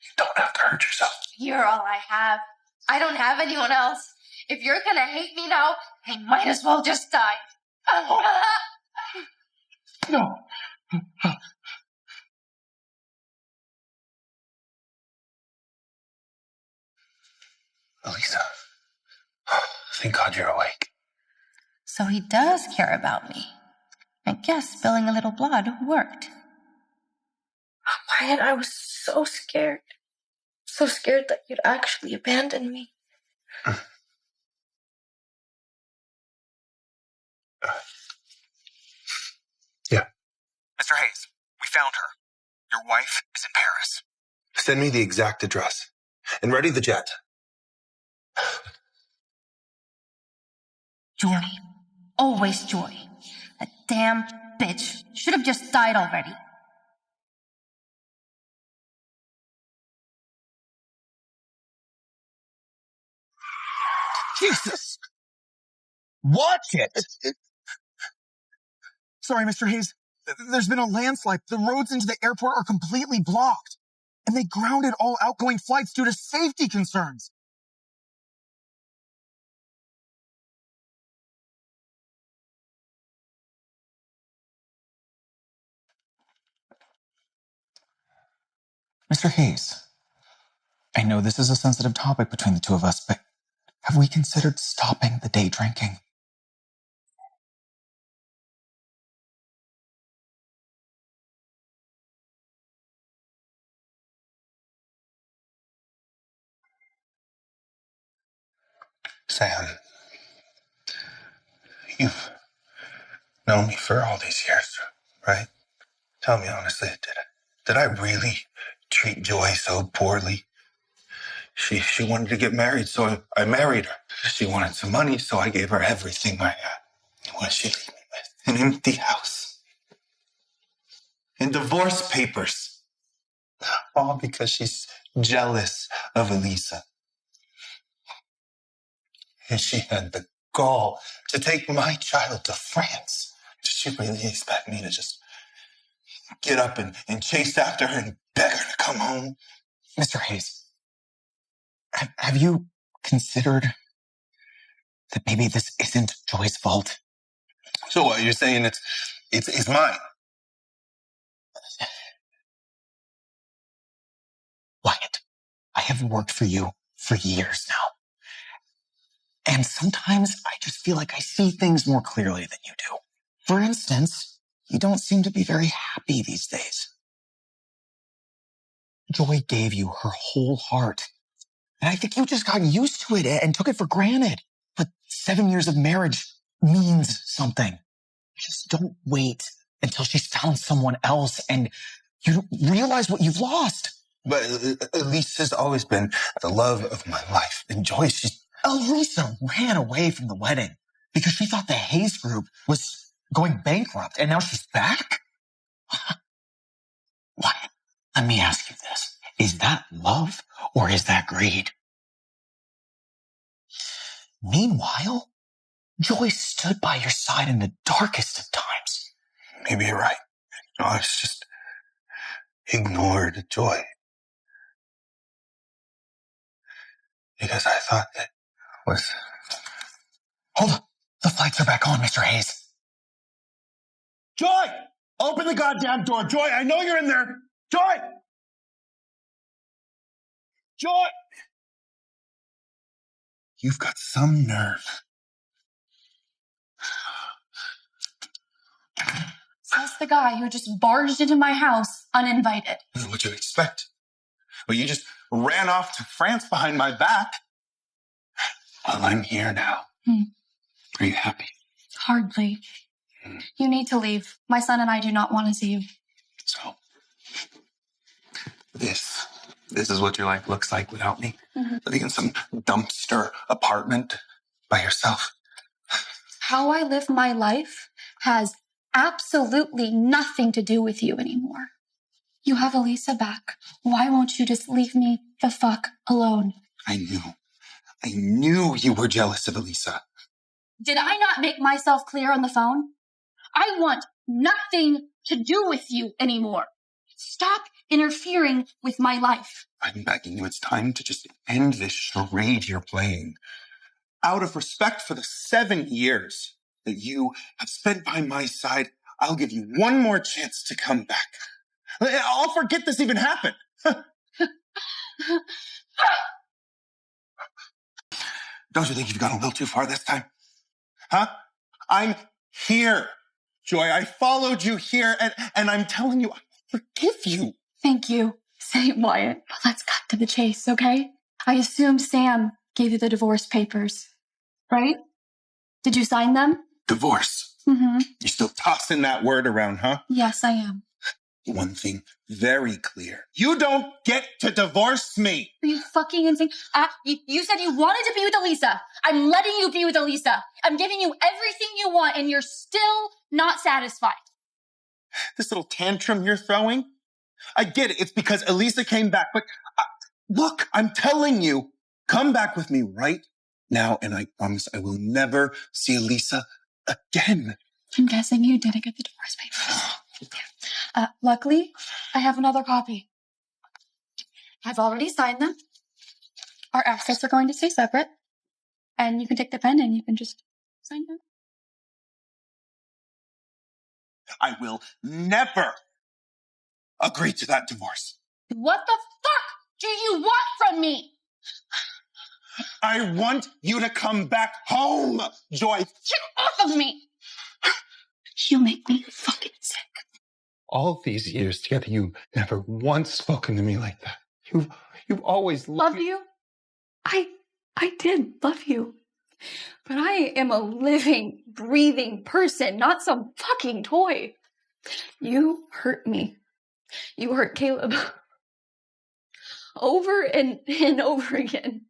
[SPEAKER 3] you don't have to hurt yourself.
[SPEAKER 12] You're all I have. I don't have anyone else. If you're gonna hate me now, I might as well just die.
[SPEAKER 3] No, Alyssa, thank God you're awake.
[SPEAKER 8] So he does care about me. I guess spilling a little blood worked.
[SPEAKER 1] Wyatt, I was so scared. So scared that you'd actually abandon me.
[SPEAKER 3] Yeah.
[SPEAKER 18] Mr. Hayes, we found her. Your wife is in Paris.
[SPEAKER 3] Send me the exact address. And ready the jet.
[SPEAKER 8] Joy. Always joy. That damn bitch should have just died already.
[SPEAKER 16] Jesus! Watch it! Sorry, Mr. Hayes. There's been a landslide. The roads into the airport are completely blocked. And they grounded all outgoing flights due to safety concerns.
[SPEAKER 18] Mr. Hayes, I know this is a sensitive topic between the two of us, but have we considered stopping the day drinking?
[SPEAKER 3] Sam, you've known me for all these years, right? Tell me honestly, did I really treat Joy so poorly? She wanted to get married, so I married her. She wanted some money, so I gave her everything I had. And what did she leave me with? An empty house. And divorce papers. All because she's jealous of Alyssa. And she had the gall to take my child to France. Does she really expect me to just get up and chase after her and beg her to come home?
[SPEAKER 18] Mr. Hayes, have you considered that maybe this isn't Joy's fault?
[SPEAKER 3] So what, you're saying it's mine?
[SPEAKER 18] Wyatt, I have worked for you for years now. And sometimes I just feel like I see things more clearly than you do. For instance, you don't seem to be very happy these days. Joy gave you her whole heart. And I think you just got used to it and took it for granted. But 7 years of marriage means something. Just don't wait until she's found someone else and you realize what you've lost.
[SPEAKER 3] But Alyssa's always been the love of my life. And Joy,
[SPEAKER 18] Alyssa ran away from the wedding because she thought the Hayes Group was going bankrupt, and now she's back? What? Let me ask you this. Is that love or is that greed? Meanwhile, Joy stood by your side in the darkest of times.
[SPEAKER 3] Maybe you're right. No, I just ignored Joy. Because I thought that was...
[SPEAKER 18] Hold on. The flights are back on, Mr. Hayes.
[SPEAKER 7] Joy! Open the goddamn door. Joy, I know you're in there. Joy! Joy!
[SPEAKER 3] You've got some nerve.
[SPEAKER 12] Says the guy who just barged into my house uninvited.
[SPEAKER 3] What'd you expect? Well, you just ran off to France behind my back. Well, I'm here now. Are you happy?
[SPEAKER 12] Hardly. You need to leave. My son and I do not want to see you.
[SPEAKER 3] So, this is what your life looks like without me? Living in some dumpster apartment by yourself?
[SPEAKER 12] How I live my life has absolutely nothing to do with you anymore. You have Alyssa back. Why won't you just leave me the fuck alone?
[SPEAKER 3] I knew you were jealous of Alyssa.
[SPEAKER 12] Did I not make myself clear on the phone? I want nothing to do with you anymore. Stop interfering with my life.
[SPEAKER 3] I'm begging you, it's time to just end this charade you're playing. Out of respect for the 7 years that you have spent by my side,
[SPEAKER 7] I'll give you one more chance to come back. I'll forget this even happened. Don't you think you've gone a little too far this time? Huh? I'm here, Joy. I followed you here, and I'm telling you, I forgive you.
[SPEAKER 12] Thank you. Same, Wyatt. But let's cut to the chase, okay? I assume Sam gave you the divorce papers, right? Did you sign them?
[SPEAKER 7] Divorce.
[SPEAKER 12] Mm-hmm.
[SPEAKER 7] You're still tossing that word around, huh?
[SPEAKER 12] Yes, I am.
[SPEAKER 7] One thing very clear. You don't get to divorce me.
[SPEAKER 12] Are you fucking insane? You said you wanted to be with Alyssa. I'm letting you be with Alyssa. I'm giving you everything you want, and you're still not satisfied.
[SPEAKER 7] This little tantrum you're throwing? I get it. It's because Alyssa came back. But look, I'm telling you, come back with me right now, and I promise I will never see Alyssa again.
[SPEAKER 12] I'm guessing you didn't get the divorce papers. Luckily, I have another copy. I've already signed them. Our assets are going to stay separate. And you can take the pen and you can just sign it.
[SPEAKER 7] I will never agree to that divorce.
[SPEAKER 12] What the fuck do you want from me?
[SPEAKER 7] I want you to come back home, Joy.
[SPEAKER 12] Get off of me! You make me fucking sick.
[SPEAKER 3] All these years together, you never once spoken to me like that. You've always
[SPEAKER 12] Love you? I did love you. But I am a living, breathing person, not some fucking toy. You hurt me. You hurt Caleb. Over and over again.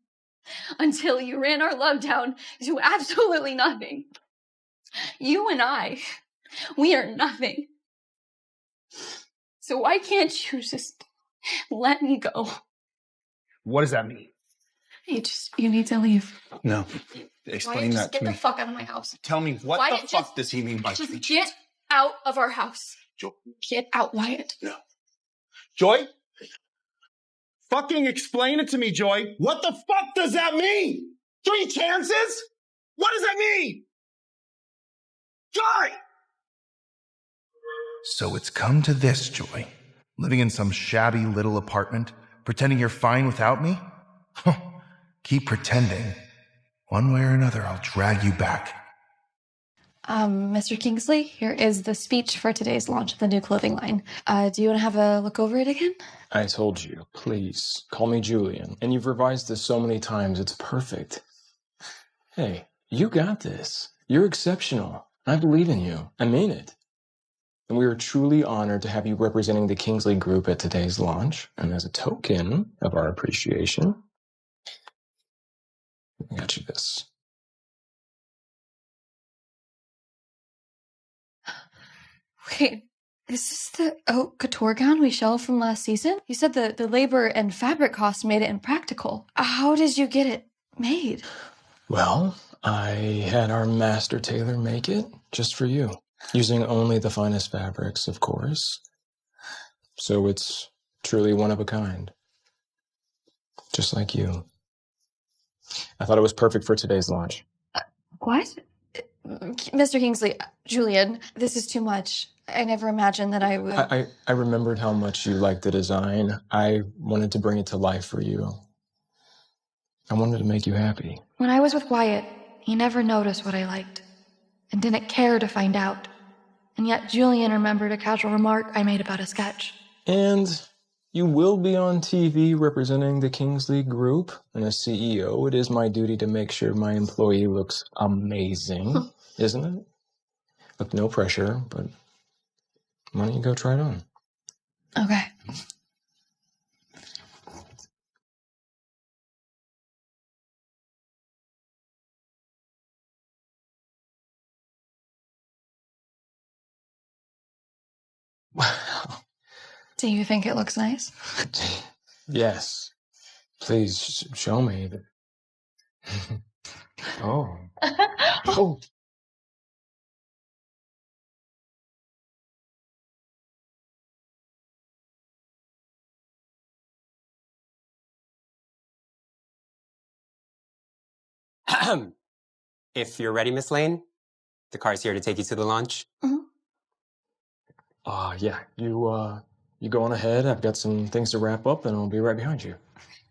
[SPEAKER 12] Until you ran our love down to absolutely nothing. You and I, we are nothing. So why can't you just let me go?
[SPEAKER 3] What does that mean?
[SPEAKER 12] You need to leave.
[SPEAKER 3] No. Explain that to
[SPEAKER 12] Get
[SPEAKER 3] me.
[SPEAKER 12] the fuck out of my house.
[SPEAKER 3] Tell me, what
[SPEAKER 12] Wyatt,
[SPEAKER 3] the fuck does he mean by
[SPEAKER 12] Just
[SPEAKER 3] speech?
[SPEAKER 12] get out of our house.
[SPEAKER 3] Joy.
[SPEAKER 12] Get out, Wyatt.
[SPEAKER 3] No. Joy? Fucking explain it to me, Joy.
[SPEAKER 7] What the fuck does that mean? 3 chances? What does that mean? Joy!
[SPEAKER 3] So it's come to this, Joy. Living in some shabby little apartment, pretending you're fine without me? Keep pretending. One way or another, I'll drag you back.
[SPEAKER 12] Mr. Kingsley, here is the speech for today's launch of the new clothing line. Do you want to have a look over it again?
[SPEAKER 14] I told you, please, call me Julian. And you've revised this so many times, it's perfect. Hey, you got this. You're exceptional. I believe in you. I mean it. And we are truly honored to have you representing the Kingsley Group at today's launch. And as a token of our appreciation, I got you this.
[SPEAKER 12] Wait, is this the haute couture gown we shelved from last season? You said the labor and fabric cost made it impractical. How did you get it made?
[SPEAKER 14] Well, I had our master tailor make it just for you, using only the finest fabrics, of course. So it's truly one of a kind. Just like you. I thought it was perfect for today's launch.
[SPEAKER 12] What? Mr. Kingsley, Julian, this is too much. I never imagined that I would...
[SPEAKER 14] I remembered how much you liked the design. I wanted to bring it to life for you. I wanted to make you happy.
[SPEAKER 12] When I was with Wyatt, he never noticed what I liked, and didn't care to find out. And yet Julian remembered a casual remark I made about a sketch.
[SPEAKER 14] And you will be on TV representing the Kingsley Group. And as CEO, it is my duty to make sure my employee looks amazing, isn't it? Look, no pressure, but why don't you go try it on?
[SPEAKER 12] Okay.
[SPEAKER 14] Wow.
[SPEAKER 12] Do you think it looks nice?
[SPEAKER 14] Yes. Please show me. Oh. Oh.
[SPEAKER 19] If you're ready, Miss Lane, the car's here to take you to the launch.
[SPEAKER 12] Mm-hmm.
[SPEAKER 14] Yeah, you go on ahead. I've got some things to wrap up, and I'll be right behind you.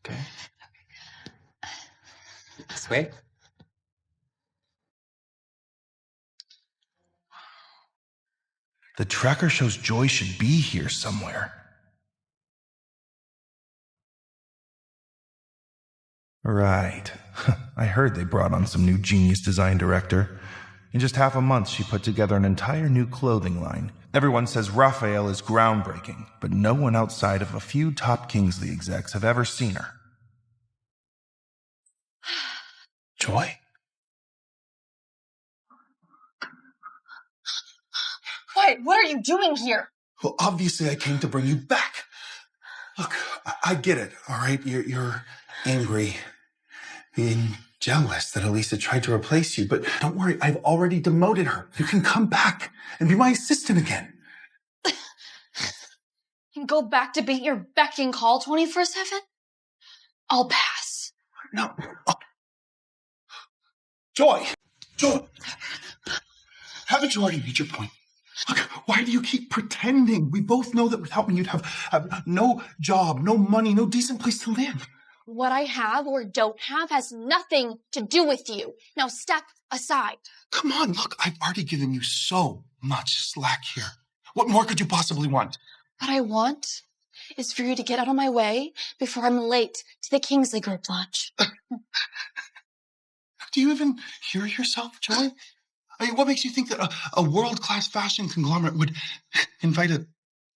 [SPEAKER 14] Okay?
[SPEAKER 10] Sweet.
[SPEAKER 3] The tracker shows Joy should be here somewhere. Right. I heard they brought on some new genius design director. In just half a month, she put together an entire new clothing line. Everyone says Raphael is groundbreaking, but no one outside of a few top Kingsley execs have ever seen her. Joy?
[SPEAKER 2] Wyatt, what are you doing here?
[SPEAKER 3] Well, obviously I came to bring you back. Look, I get it, all right? You're angry, being jealous that Alyssa tried to replace you, but don't worry, I've already demoted her. You can come back and be my assistant again.
[SPEAKER 2] And go back to being your beck and call 24/7? I'll pass.
[SPEAKER 3] No. Oh. Joy! Haven't you already made your point? Look, why do you keep pretending? We both know that without me you'd have no job, no money, no decent place to live.
[SPEAKER 2] What I have or don't have has nothing to do with you. Now step aside.
[SPEAKER 3] Come on, look, I've already given you so much slack here. What more could you possibly want?
[SPEAKER 2] What I want is for you to get out of my way before I'm late to the Kingsley Group launch.
[SPEAKER 3] Do you even hear yourself, Joy? I mean, what makes you think that a world-class fashion conglomerate would invite a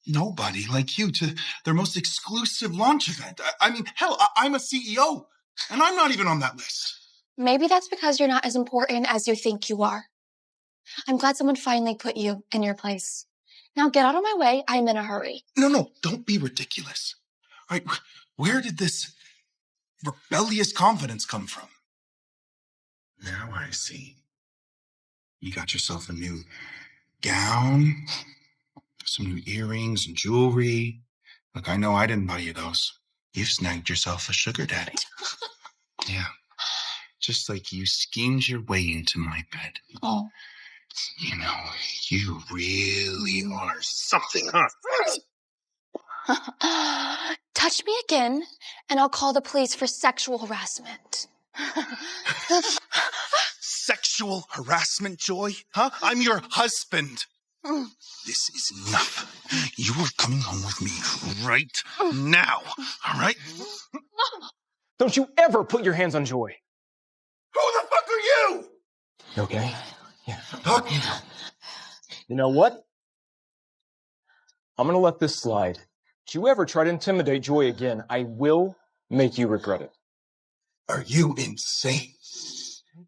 [SPEAKER 3] nobody like you to their most exclusive launch event? I mean, hell, I'm a CEO, and I'm not even on that list.
[SPEAKER 2] Maybe that's because you're not as important as you think you are. I'm glad someone finally put you in your place. Now get out of my way. I'm in a hurry.
[SPEAKER 3] No, don't be ridiculous. All right, where did this rebellious confidence come from? Now I see. You got yourself a new gown, some new earrings and jewelry. Look, I know I didn't buy you those. You've snagged yourself a sugar daddy. Yeah. Just like you schemed your way into my bed.
[SPEAKER 2] Oh.
[SPEAKER 3] You know, you really are something, huh?
[SPEAKER 2] Touch me again, and I'll call the police for sexual harassment.
[SPEAKER 3] Sexual harassment, Joy? Huh? I'm your husband. This is enough. You are coming home with me right now, all right?
[SPEAKER 14] Don't you ever put your hands on Joy.
[SPEAKER 3] Who the fuck are you?
[SPEAKER 14] You okay? Yeah.
[SPEAKER 3] Talk.
[SPEAKER 14] You know what? I'm gonna let this slide. If you ever try to intimidate Joy again, I will make you regret it.
[SPEAKER 3] Are you insane?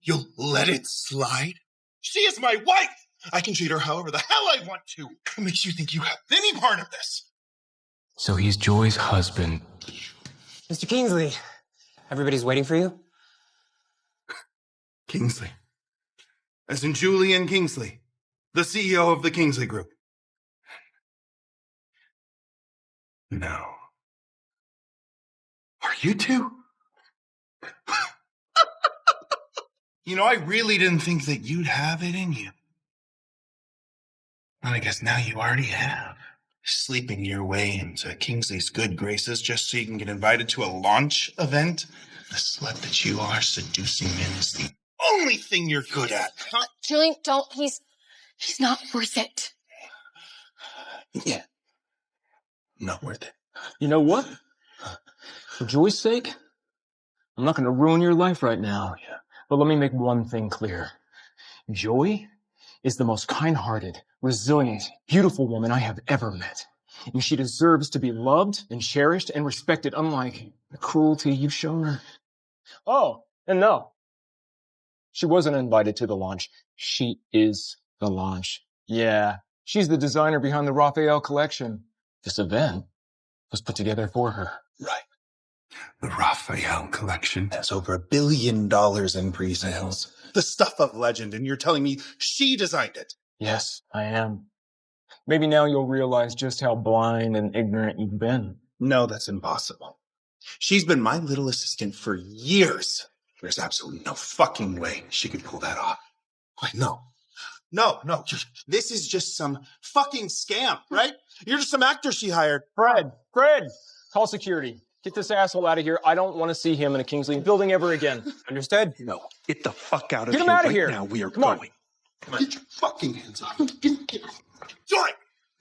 [SPEAKER 3] You'll let it slide? She is my wife! I can treat her however the hell I want to. What makes you think you have any part of this?
[SPEAKER 14] So he's Joy's husband.
[SPEAKER 10] Mr. Kingsley, everybody's waiting for you?
[SPEAKER 3] Kingsley. As in Julian Kingsley, the CEO of the Kingsley Group. No. Are you two? You know, I really didn't think that you'd have it in you. And I guess now you already have. Sleeping your way into Kingsley's good graces just so you can get invited to a launch event? The slut that you are, seducing men is the only thing you're good at. Huh?
[SPEAKER 2] Julian, don't. He's not worth it.
[SPEAKER 3] Yeah. Not worth it.
[SPEAKER 14] You know what? For Joy's sake, I'm not going to ruin your life right now. But let me make one thing clear. Joy is the most kind-hearted, resilient, beautiful woman I have ever met. And she deserves to be loved and cherished and respected, unlike the cruelty you've shown her. Oh, and no. She wasn't invited to the launch. She is the launch. Yeah, she's the designer behind the Raphael collection. This event was put together for her.
[SPEAKER 3] Right. The Raphael collection has over $1 billion in pre-sales. The stuff of legend, and you're telling me she designed it?
[SPEAKER 14] Yes, I am. Maybe now you'll realize just how blind and ignorant you've been.
[SPEAKER 3] No, that's impossible. She's been my little assistant for years. There's absolutely no fucking way she could pull that off. Wait, no.
[SPEAKER 7] No. This is just some fucking scam, right? You're just some actor she hired.
[SPEAKER 14] Fred, call security. Get this asshole out of here. I don't want to see him in a Kingsley building ever again. Understood?
[SPEAKER 3] No, get the fuck out of
[SPEAKER 14] Get
[SPEAKER 3] here.
[SPEAKER 14] him out of
[SPEAKER 3] right
[SPEAKER 14] here.
[SPEAKER 3] Now we are
[SPEAKER 14] Come on.
[SPEAKER 3] going.
[SPEAKER 7] Get your fucking hands off me. Get Joy!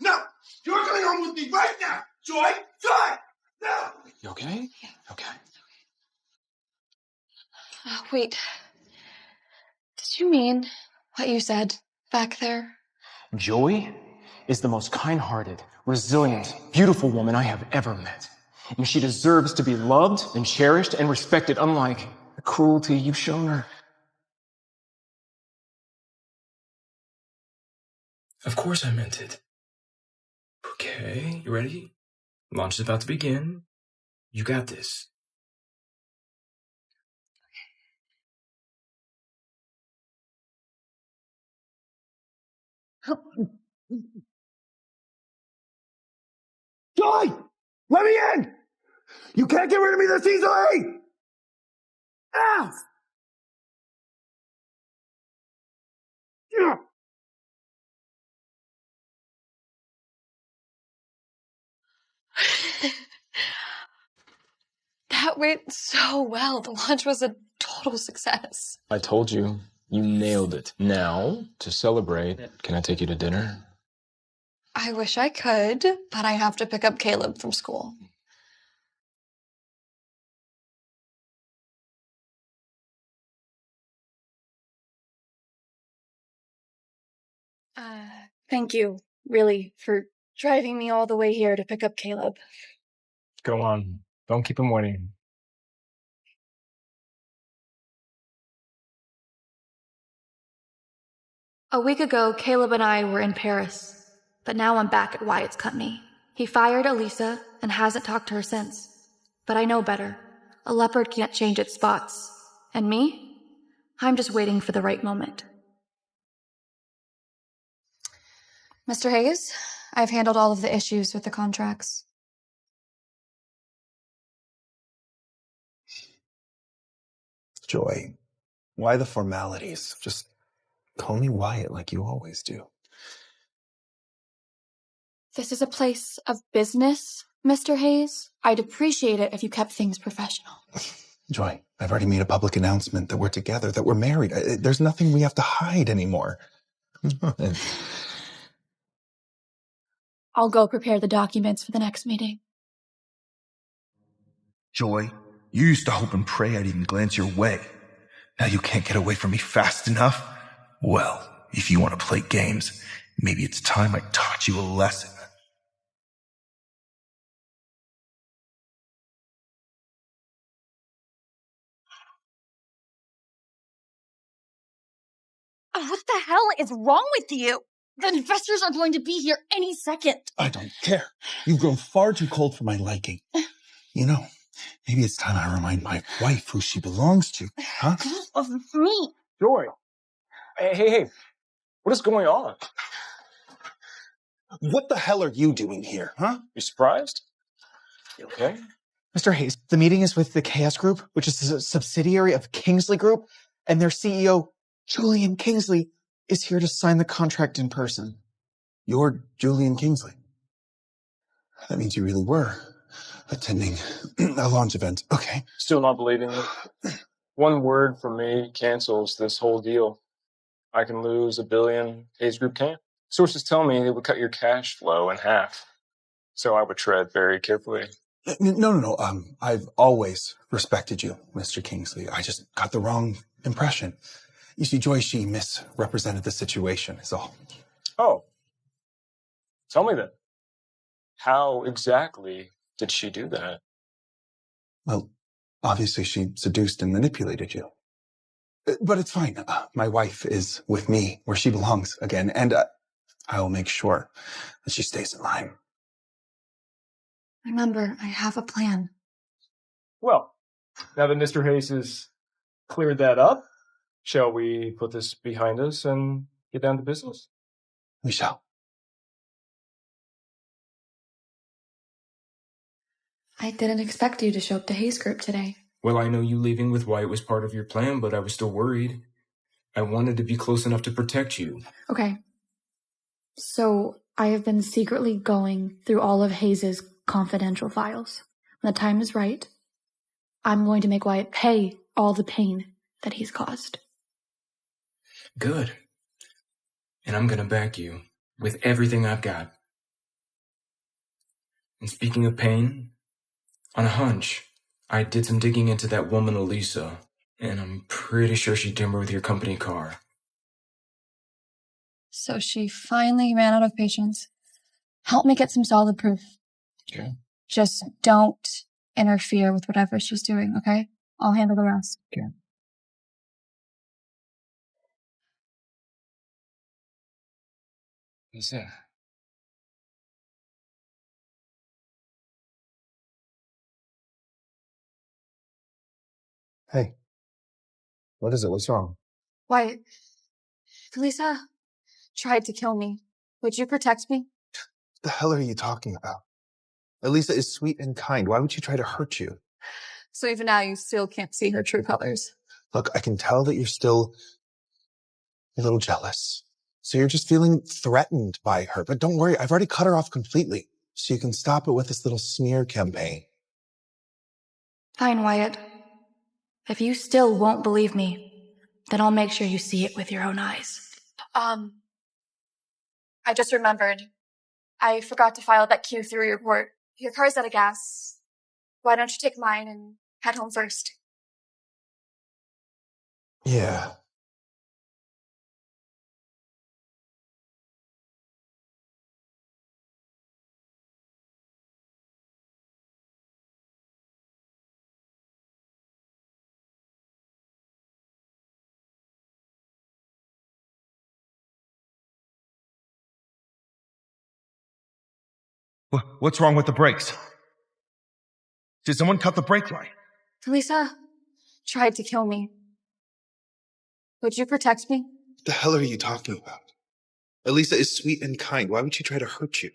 [SPEAKER 7] No! You're coming home with me right now! Joy! No!
[SPEAKER 14] You okay? Okay.
[SPEAKER 4] Wait. Did you mean what you said back there?
[SPEAKER 14] Joy is the most kind-hearted, resilient, beautiful woman I have ever met. And she deserves to be loved and cherished and respected, unlike the cruelty you've shown her. Of course I meant it. Okay, you ready? Launch is about to begin. You got this.
[SPEAKER 3] Joy! Let me in! You can't get rid of me this easily! Ah! Yeah.
[SPEAKER 4] That went so well. The launch was a total success.
[SPEAKER 14] I told you, you nailed it. Now, to celebrate, can I take you to dinner?
[SPEAKER 4] I wish I could, but I have to pick up Caleb from school.
[SPEAKER 12] Thank you, really, for driving me all the way here to pick up Caleb.
[SPEAKER 14] Go on. Don't keep him waiting.
[SPEAKER 12] A week ago, Caleb and I were in Paris, but now I'm back at Wyatt's company. He fired Alyssa and hasn't talked to her since. But I know better. A leopard can't change its spots. And me? I'm just waiting for the right moment.
[SPEAKER 4] Mr. Hayes, I've handled all of the issues with the contracts.
[SPEAKER 3] Joy, why the formalities? Just call me Wyatt like you always do.
[SPEAKER 12] This is a place of business, Mr. Hayes. I'd appreciate it if you kept things professional.
[SPEAKER 3] Joy, I've already made a public announcement that we're together, that we're married. There's nothing we have to hide anymore.
[SPEAKER 12] I'll go prepare the documents for the next meeting.
[SPEAKER 3] Joy, you used to hope and pray I'd even glance your way. Now you can't get away from me fast enough? Well, if you want to play games, maybe it's time I taught you a lesson.
[SPEAKER 12] What the hell is wrong with you? The investors are going to be here any second.
[SPEAKER 3] I don't care. You've grown far too cold for my liking. You know, maybe it's time I remind my wife who she belongs to, huh?
[SPEAKER 12] Of me.
[SPEAKER 14] Joy. Hey. What is going on?
[SPEAKER 3] What the hell are you doing here, huh?
[SPEAKER 14] You surprised? You okay?
[SPEAKER 16] Mr. Hayes, the meeting is with the KS Group, which is a subsidiary of Kingsley Group, and their CEO, Julian Kingsley, is here to sign the contract in person.
[SPEAKER 3] You're Julian Kingsley. That means you really were attending a launch event. Okay.
[SPEAKER 14] Still not believing it. One word from me cancels this whole deal. I can lose $1 billion, Hayes Group can't. Sources tell me it would cut your cash flow in half. So I would tread very carefully.
[SPEAKER 3] No. I've always respected you, Mr. Kingsley. I just got the wrong impression. You see, Joy, she misrepresented the situation, is all.
[SPEAKER 14] Oh. Tell me then. How exactly did she do that?
[SPEAKER 3] Well, obviously she seduced and manipulated you. But it's fine. My wife is with me where she belongs again, and I will make sure that she stays in line.
[SPEAKER 12] Remember, I have a plan.
[SPEAKER 14] Well, now that Mr. Hayes has cleared that up, shall we put this behind us and get down to business?
[SPEAKER 3] We shall.
[SPEAKER 12] I didn't expect you to show up to Hayes Group today.
[SPEAKER 14] Well, I know you leaving with Wyatt was part of your plan, but I was still worried. I wanted to be close enough to protect you.
[SPEAKER 12] Okay. So I have been secretly going through all of Hayes' confidential files. When the time is right, I'm going to make Wyatt pay all the pain that he's caused.
[SPEAKER 14] Good. And I'm gonna back you with everything I've got. And speaking of pain, on a hunch, I did some digging into that woman Alyssa, and I'm pretty sure she timbered with your company car.
[SPEAKER 12] So she finally ran out of patience. Help me get some solid proof.
[SPEAKER 14] Okay.
[SPEAKER 12] Just don't interfere with whatever she's doing, okay? I'll handle the rest.
[SPEAKER 14] Okay. What's that?
[SPEAKER 3] Hey. What is it? What's wrong?
[SPEAKER 12] Wyatt, Alyssa tried to kill me. Would you protect me?
[SPEAKER 3] What the hell are you talking about? Alyssa is sweet and kind. Why would she try to hurt you?
[SPEAKER 12] So even now you still can't see her true colors.
[SPEAKER 3] Look, I can tell that you're still a little jealous. So you're just feeling threatened by her. But don't worry, I've already cut her off completely. So you can stop it with this little smear campaign.
[SPEAKER 12] Fine, Wyatt. If you still won't believe me, then I'll make sure you see it with your own eyes. I just remembered. I forgot to file that Q3 report. Your car's out of gas. Why don't you take mine and head home first?
[SPEAKER 3] Yeah. What's wrong with the brakes? Did someone cut the brake line?
[SPEAKER 12] Alyssa tried to kill me. Would you protect me?
[SPEAKER 3] What the hell are you talking about? Alyssa is sweet and kind. Why would she try to hurt you?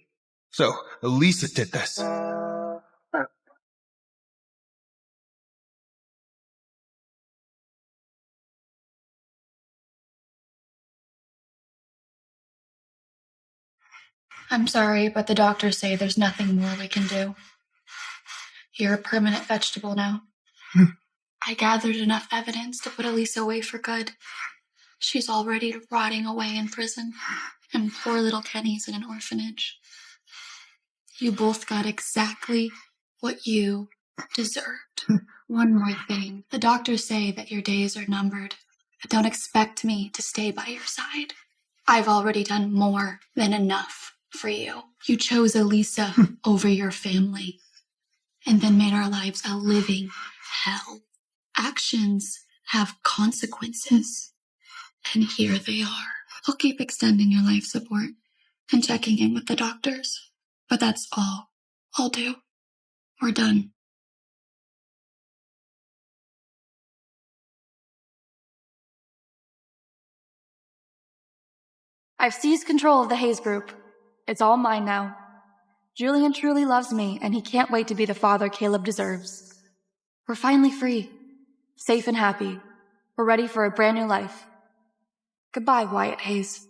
[SPEAKER 3] So, Alyssa did this.
[SPEAKER 12] I'm sorry, but the doctors say there's nothing more we can do. You're a permanent vegetable now. I gathered enough evidence to put Alyssa away for good. She's already rotting away in prison, and poor little Kenny's in an orphanage. You both got exactly what you deserved. One more thing. The doctors say that your days are numbered, but don't expect me to stay by your side. I've already done more than enough for you. You chose Alyssa over your family, and then made our lives a living hell. Actions have consequences, and here they are. I'll keep extending your life support and checking in with the doctors, but that's all I'll do. We're done. I've seized control of the Hayes Group. It's all mine now. Julian truly loves me, and he can't wait to be the father Caleb deserves. We're finally free, safe and happy. We're ready for a brand new life. Goodbye, Wyatt Hayes.